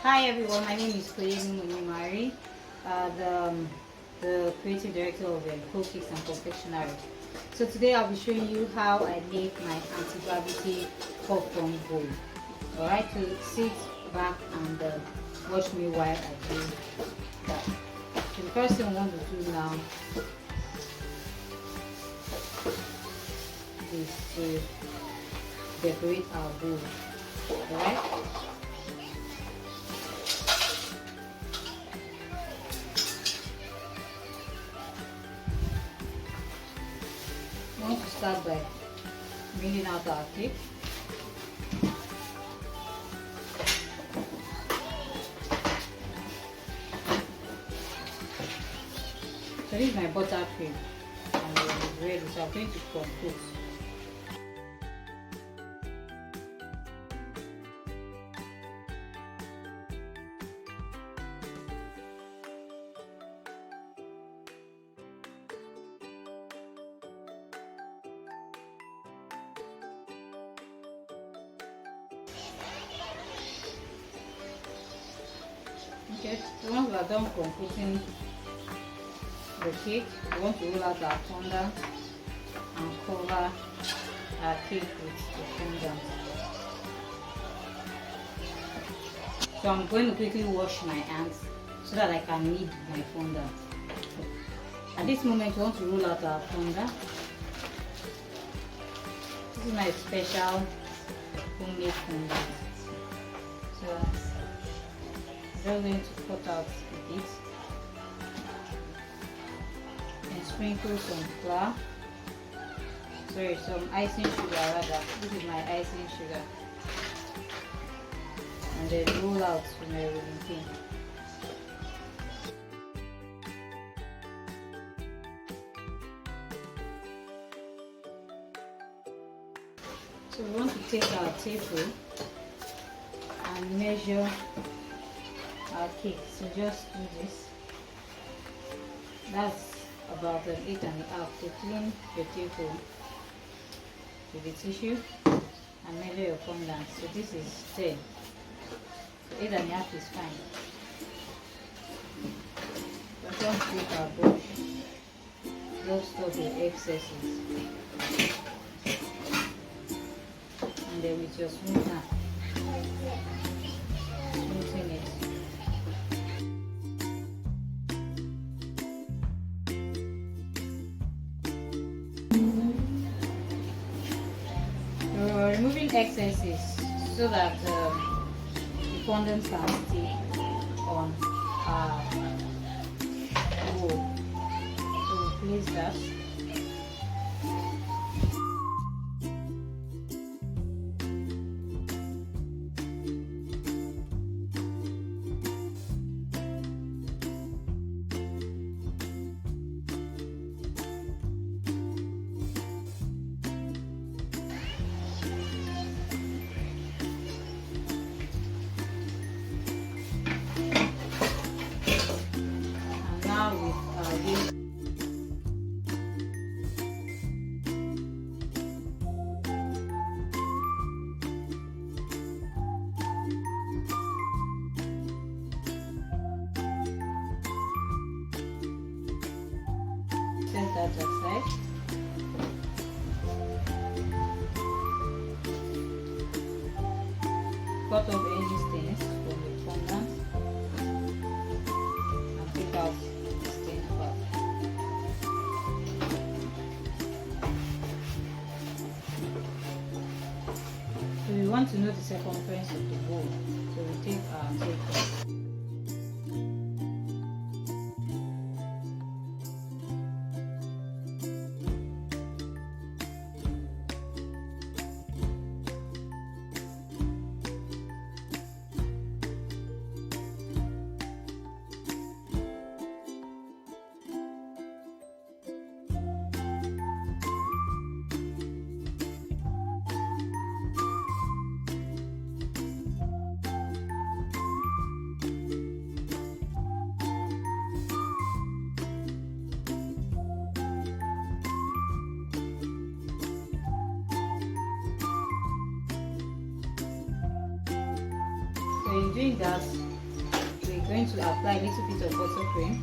Hi everyone, my name is Mari, the creative director of Cupcake and Confectionery. So today I'll be showing you how I make my anti-gravity popcorn bowl. Alright, so sit back and watch me while I do that. So the first thing I want to do now is to decorate our bowl. Alright. I want to start by bringing out our cake. So this is my buttercream and it's ready, so I'm going to compose. Okay, so once we are done composing the cake, we want to roll out our fondant and cover our cake with the fondant. So I'm going to quickly wash my hands so that I can knead my fondant. At this moment, we want to roll out our fondant. This is my special homemade fondant. So I'm going to cut out a bit and sprinkle some flour. Sorry, some icing sugar rather. This is my icing sugar. And then roll out with my rolling pin. So we want to take our tape and measure our cake. So just do this. That's about an 8.5 to clean your table with the tissue and measure your fondant. So this is 10. So 8.5 is fine. But just take our brush, just stop the excesses, and then with your smoother, smoothing it. Removing excesses so that the fondant can stay on our bowl. So we place that. Set that aside. Cut off any stains from the fondant and take out the stain part. So we want to know the circumference of the bowl, so we take our tape. So in doing that, going to apply a little bit of buttercream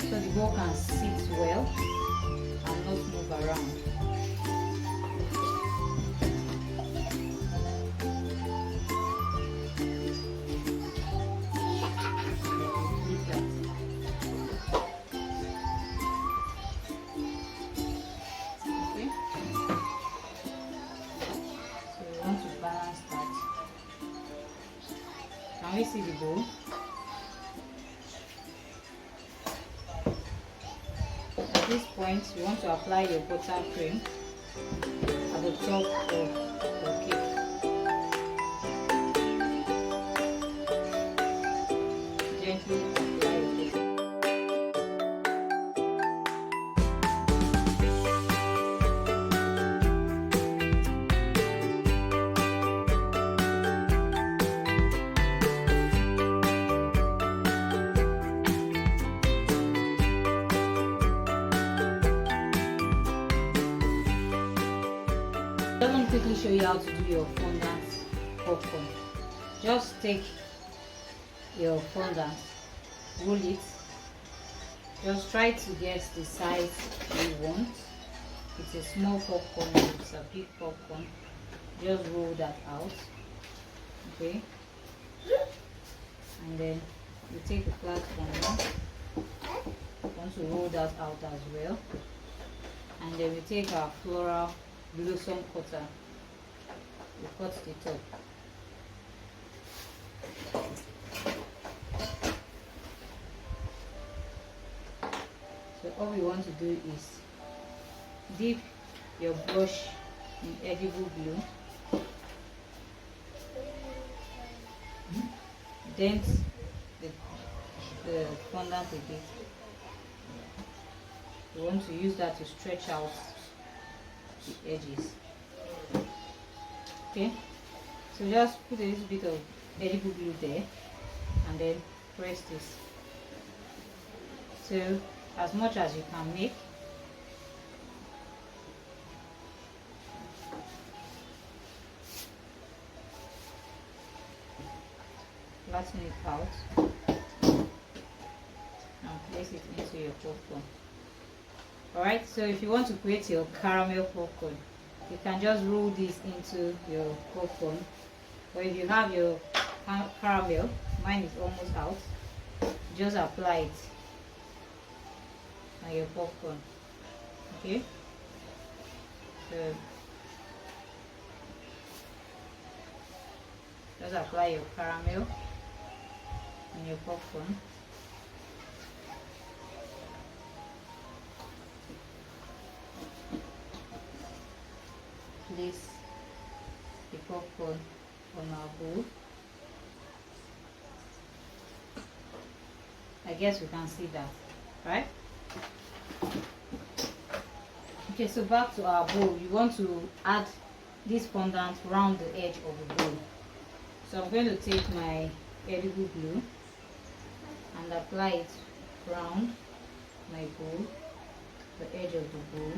so the bowl can sit well and not move around. Can we see the bowl? At this point, you want to apply your buttercream at the top of your cake. Gently apply it. Let me quickly show you how to do your fondant popcorn. Just take your fondant, roll it. Just try to guess the size you want. It's a small popcorn, it's a big popcorn. Just roll that out. Okay. And then you take a flat fondant. You want to roll that out as well. And then we take our floral blossom cutter. We cut the top. So all we want to do is dip your brush in edible glue, dent the fondant a bit. You want to use that to stretch out the edges. Okay, so just put a little bit of edible glue there and then press this. So as much as you can make. Flatten it out and place it into your popcorn. Alright, so if you want to create your caramel popcorn, you can just roll this into your popcorn. Or if you have your caramel, mine is almost out, just apply it on your popcorn. Okay, so just apply your caramel on your popcorn. Place the popcorn on our bowl. I guess we can see that, right? Okay, so back to our bowl. You want to add this fondant around the edge of the bowl. So I'm going to take my edible glue and apply it around my bowl, the edge of the bowl.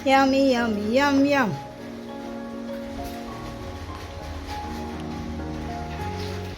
Yummy, yummy, yum, yum.